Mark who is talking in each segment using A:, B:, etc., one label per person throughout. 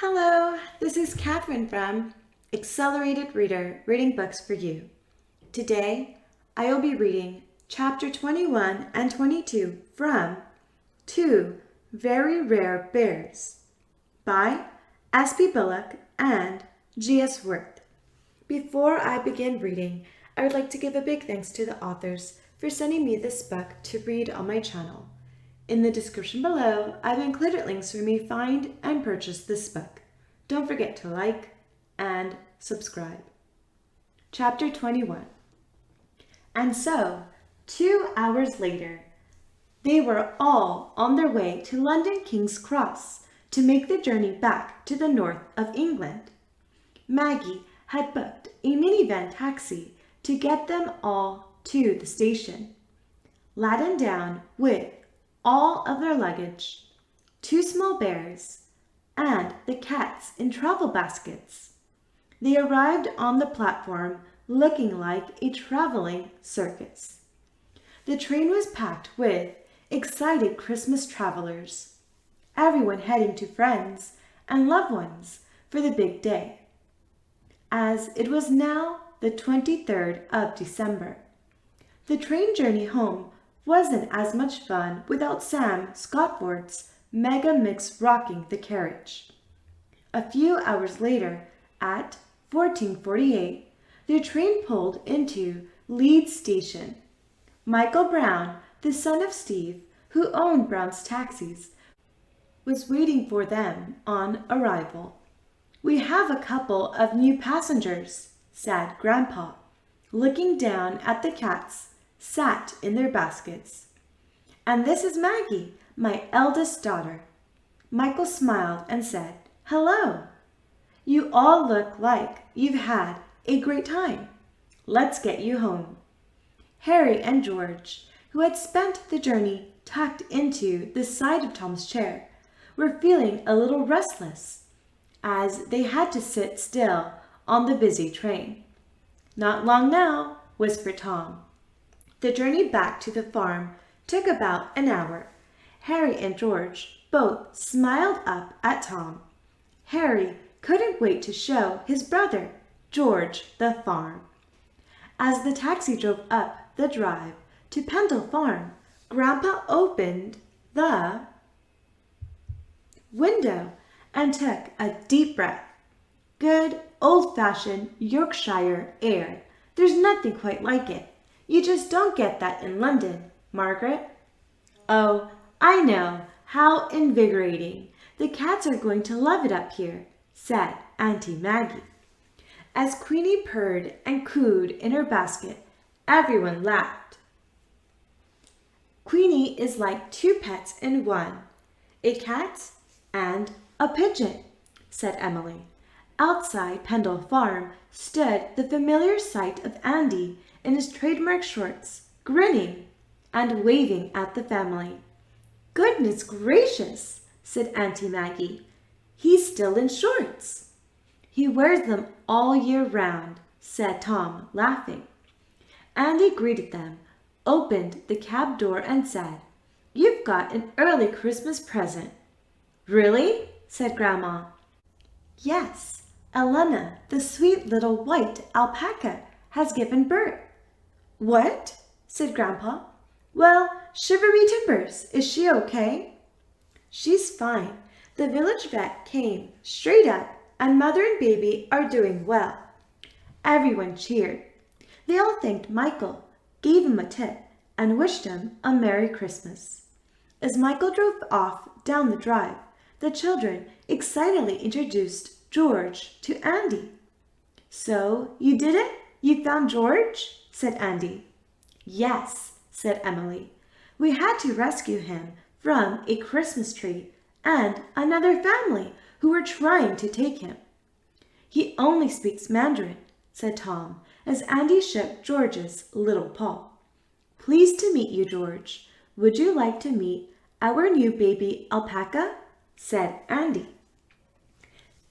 A: Hello, this is Catherine from Accelerated Reader, reading books for you. Today, I will be reading chapter 21 and 22 from Two Very Rare Bears by S.B. Bullock and G.S. Before I begin reading, I would like to give a big thanks to the authors for sending me this book to read on my channel. In the description below, I've included links where you may find and purchase this book. Don't forget to like and subscribe. Chapter 21. And so, 2 hours later, they were all on their way to London King's Cross to make the journey back to the north of England. Maggie had booked a minivan taxi to get them all to the station, laden down with all of their luggage, 2 small bears, and the cats in travel baskets. They arrived on the platform looking like a traveling circus. The train was packed with excited Christmas travelers, everyone heading to friends and loved ones for the big day, as it was now the 23rd of December. The train journey home wasn't as much fun without Sam Scottford's mega mix rocking the carriage. A few hours later, at 14:48, the train pulled into Leeds Station. Michael Brown, the son of Steve, who owned Brown's Taxis, was waiting for them on arrival. "We have a couple of new passengers," said Grandpa, looking down at the cats sat in their baskets. "And this is Maggie, my eldest daughter." Michael smiled and said, "Hello. You all look like you've had a great time. Let's get you home." Harry and George, who had spent the journey tucked into the side of Tom's chair, were feeling a little restless, as they had to sit still on the busy train. "Not long now," whispered Tom. The journey back to the farm took about an hour. Harry and George both smiled up at Tom. Harry couldn't wait to show his brother, George, the farm. As the taxi drove up the drive to Pendle Farm, Grandpa opened the window and took a deep breath. Good, old-fashioned Yorkshire air. There's nothing quite like it. You just don't get that in London, Margaret. "Oh, I know. How invigorating. The cats are going to love it up here," said Auntie Maggie. As Queenie purred and cooed in her basket, everyone laughed. "Queenie is like 2 pets in one, a cat and a pigeon," said Emily. Outside Pendle Farm stood the familiar sight of Andy in his trademark shorts, grinning and waving at the family. "Goodness gracious," said Auntie Maggie. "He's still in shorts." "He wears them all year round," said Tom, laughing. Andy greeted them, opened the cab door and said, "You've got an early Christmas present." "Really?" said Grandma. "Yes, Elena, the sweet little white alpaca, has given birth." "What?" said Grandpa. "Well, shivery timbers, is she okay?" "She's fine. The village vet came straight up, and Mother and Baby are doing well." Everyone cheered. They all thanked Michael, gave him a tip, and wished him a Merry Christmas. As Michael drove off down the drive, the children excitedly introduced George to Andy. "So, you did it? You found George?" said Andy. "Yes," said Emily. "We had to rescue him from a Christmas tree and another family who were trying to take him." "He only speaks Mandarin," said Tom, as Andy shook George's little paw. "Pleased to meet you, George. Would you like to meet our new baby alpaca?" said Andy.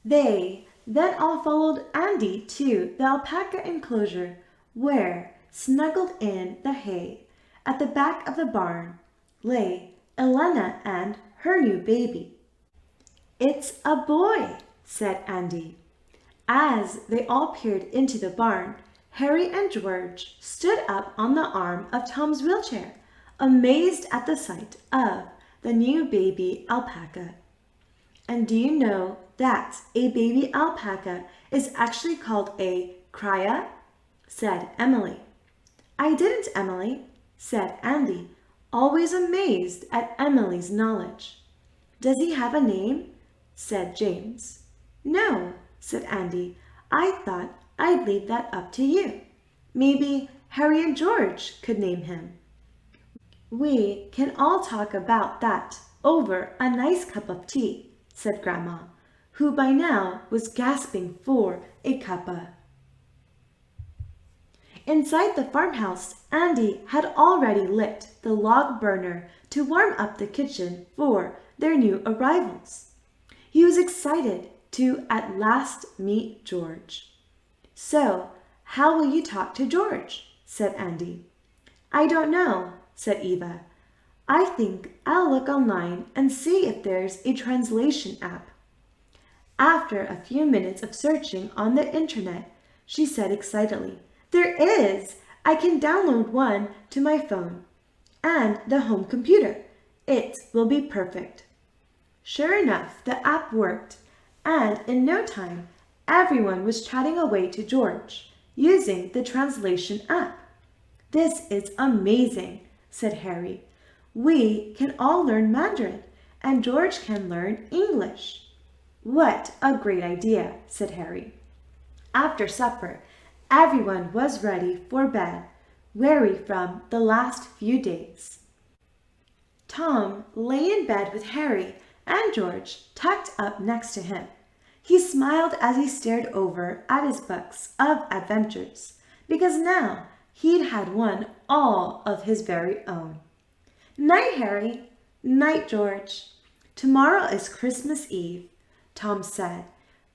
A: They then all followed Andy to the alpaca enclosure where, snuggled in the hay at the back of the barn, lay Elena and her new baby. "It's a boy," said Andy. As they all peered into the barn, Harry and George stood up on the arm of Tom's wheelchair, amazed at the sight of the new baby alpaca. And do you know that a baby alpaca is actually called a cria? Said Emily. I didn't, Emily, said Andy, always amazed at Emily's knowledge. Does he have a name? Said James. No, said Andy. I thought I'd leave that up to you. Maybe Harry and George could name him. We can all talk about that over a nice cup of tea, said Grandma, who by now was gasping for a cuppa. Inside the farmhouse, Andy had already lit the log burner to warm up the kitchen for their new arrivals. He was excited to at last meet George. So, how will you talk to George? Said Andy. I don't know, said Eva. I think I'll look online and see if there's a translation app. After a few minutes of searching on the internet, she said excitedly, There is! I can download one to my phone and the home computer. It will be perfect. Sure enough, the app worked, and in no time, everyone was chatting away to George using the translation app. This is amazing, said Harry. We can all learn Mandarin, and George can learn English. What a great idea, said Harry. After supper, everyone was ready for bed, weary from the last few days. Tom lay in bed with Harry and George tucked up next to him. He smiled as he stared over at his books of adventures, because now he'd had one all of his very own. Night, Harry. Night, George. Tomorrow is Christmas Eve, Tom said,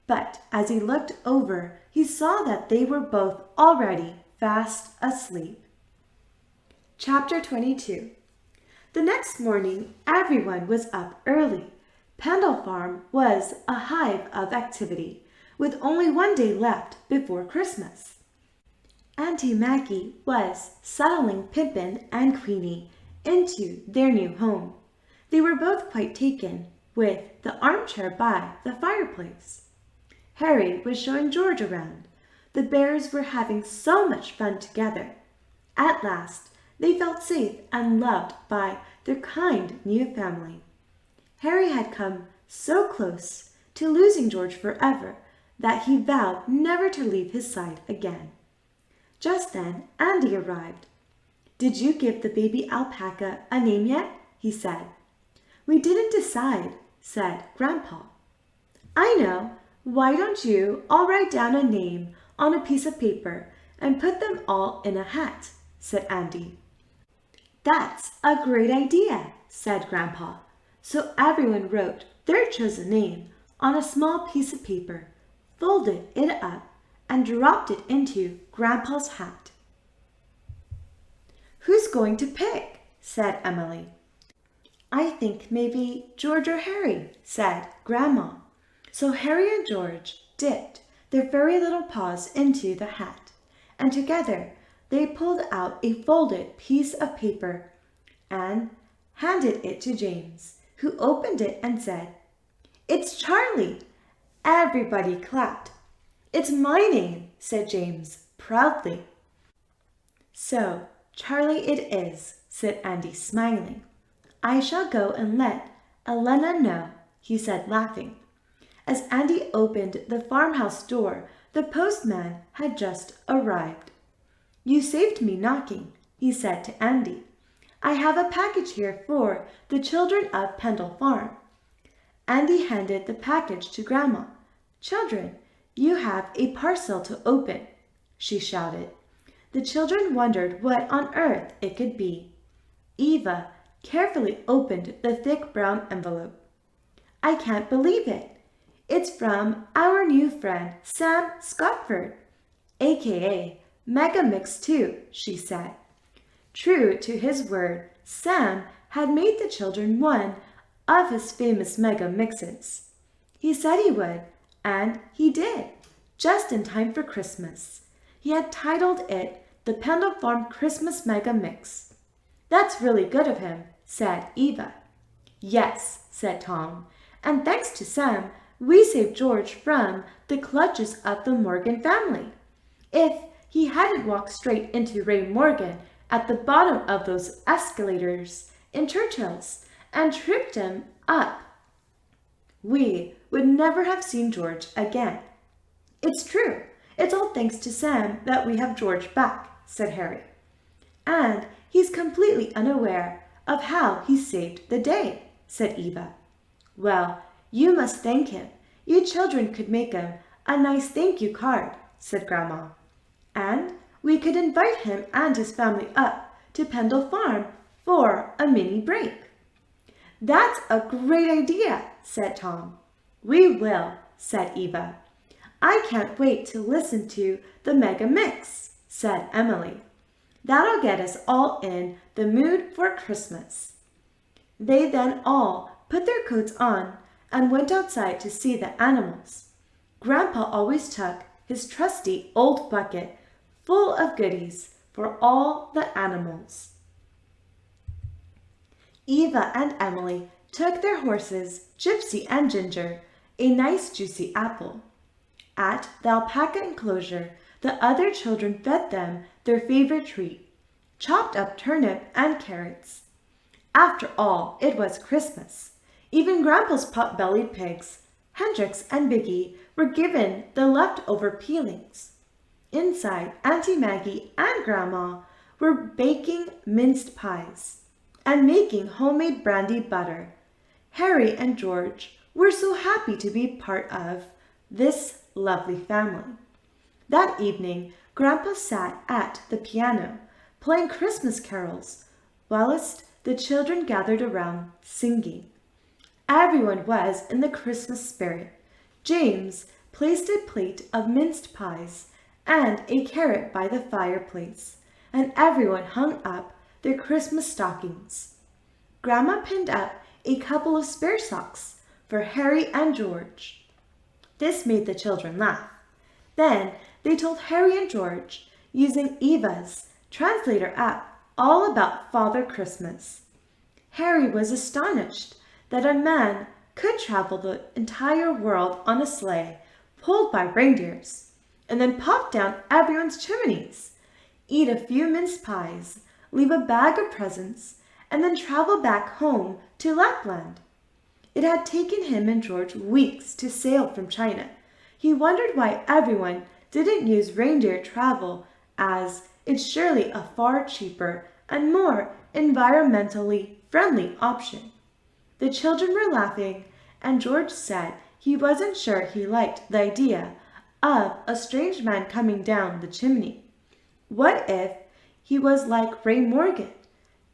A: but as he looked over, he saw that they were both already fast asleep. Chapter 22. The next morning, everyone was up early. Pendle Farm was a hive of activity, with only one day left before Christmas. Auntie Maggie was settling Pippin and Queenie into their new home. They were both quite taken with the armchair by the fireplace. Harry was showing George around. The bears were having so much fun together. At last, they felt safe and loved by their kind new family. Harry had come so close to losing George forever that he vowed never to leave his side again. Just then, Andy arrived. Did you give the baby alpaca a name yet? He said. We didn't decide, said Grandpa. I know. Why don't you all write down a name on a piece of paper and put them all in a hat, said Andy. That's a great idea, said Grandpa. So everyone wrote their chosen name on a small piece of paper, folded it up, and dropped it into Grandpa's hat. Who's going to pick? Said Emily. I think maybe George or Harry, said Grandma. So Harry and George dipped their furry little paws into the hat, and together they pulled out a folded piece of paper and handed it to James, who opened it and said, It's Charlie. Everybody clapped. It's my name, said James proudly. So Charlie it is, said Andy, smiling. I shall go and let Elena know, he said, laughing. As Andy opened the farmhouse door, the postman had just arrived. You saved me knocking, he said to Andy. I have a package here for the children of Pendle Farm. Andy handed the package to Grandma. Children, you have a parcel to open, she shouted. The children wondered what on earth it could be. Eva carefully opened the thick brown envelope. I can't believe it. It's from our new friend, Sam Scotford, a.k.a. Mega Mix 2, she said. True to his word, Sam had made the children one of his famous mega mixes. He said he would, And he did, just in time for Christmas. He had titled it the Pendle Farm Christmas Mega Mix. "That's really good of him," said Eva. "Yes," said Tom, "and thanks to Sam, we saved George from the clutches of the Morgan family. If he hadn't walked straight into Ray Morgan at the bottom of those escalators in Churchill's and tripped him up, we would never have seen George again." "It's true. It's all thanks to Sam that we have George back," said Harry. "And he's completely unaware of how he saved the day," said Eva. "Well, you must thank him. You children could make him a nice thank you card," said Grandma. "And we could invite him and his family up to Pendle Farm for a mini break." "That's a great idea," said Tom. "We will," said Eva. "I can't wait to listen to the Mega Mix," said Emily. "That'll get us all in the mood for Christmas." They then all put their coats on and went outside to see the animals. Grandpa always took his trusty old bucket full of goodies for all the animals. Eva and Emily took their horses, Gypsy and Ginger, a nice juicy apple. At the alpaca enclosure, the other children fed them their favorite treat, chopped up turnip and carrots. After all, it was Christmas. Even Grandpa's pot-bellied pigs, Hendrix and Biggie, were given the leftover peelings. Inside, Auntie Maggie and Grandma were baking minced pies and making homemade brandy butter. Harry and George were so happy to be part of this lovely family. That evening, Grandpa sat at the piano, playing Christmas carols, whilst the children gathered around singing. Everyone was in the Christmas spirit. James placed a plate of minced pies and a carrot by the fireplace, and everyone hung up their Christmas stockings. Grandma pinned up a couple of spare socks for Harry and George. This made the children laugh. Then they told Harry and George, using Eva's translator app, all about Father Christmas. Harry was astonished that a man could travel the entire world on a sleigh pulled by reindeers, and then pop down everyone's chimneys, eat a few minced pies, leave a bag of presents, and then travel back home to Lapland. It had taken him and George weeks to sail from China. He wondered why everyone didn't use reindeer travel, as it's surely a far cheaper and more environmentally friendly option. The children were laughing, and George said he wasn't sure he liked the idea of a strange man coming down the chimney. What if he was like Ray Morgan?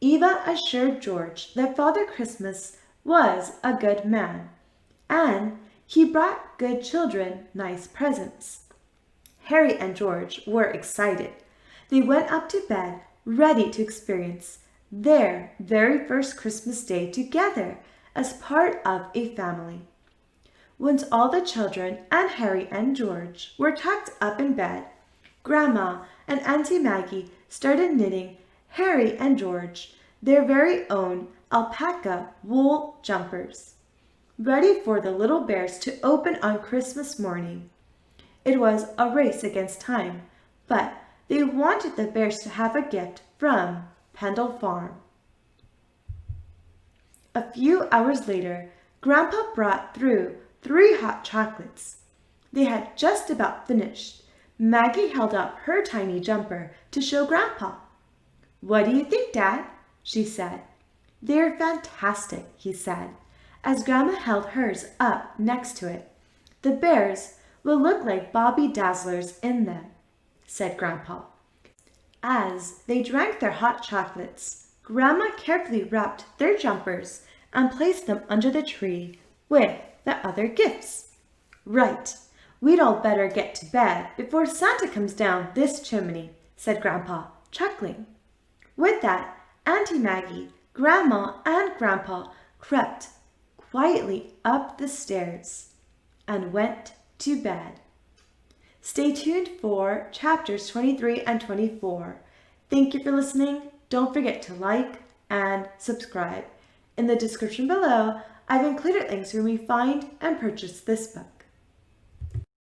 A: Eva assured George that Father Christmas was a good man, and he brought good children nice presents. Harry and George were excited. They went up to bed, ready to experience their very first Christmas day together as part of a family. Once all the children and Harry and George were tucked up in bed, Grandma and Auntie Maggie started knitting Harry and George their very own alpaca wool jumpers, ready for the little bears to open on Christmas morning. It was a race against time, but they wanted the bears to have a gift from Pendle Farm. A few hours later, Grandpa brought through 3 hot chocolates. They had just about finished. Maggie held up her tiny jumper to show Grandpa. "What do you think, Dad?" she said. "They're fantastic," he said, as Grandma held hers up next to it. "The bears will look like Bobby Dazzlers in them," said Grandpa. As they drank their hot chocolates, Grandma carefully wrapped their jumpers and placed them under the tree with the other gifts. "Right, we'd all better get to bed before Santa comes down this chimney," said Grandpa, chuckling. With that, Auntie Maggie, Grandma, and Grandpa crept quietly up the stairs and went to bed. Stay tuned for chapters 23 and 24. Thank you for listening. Don't forget to like and subscribe. In the description below, I've included links where we find and purchase this book.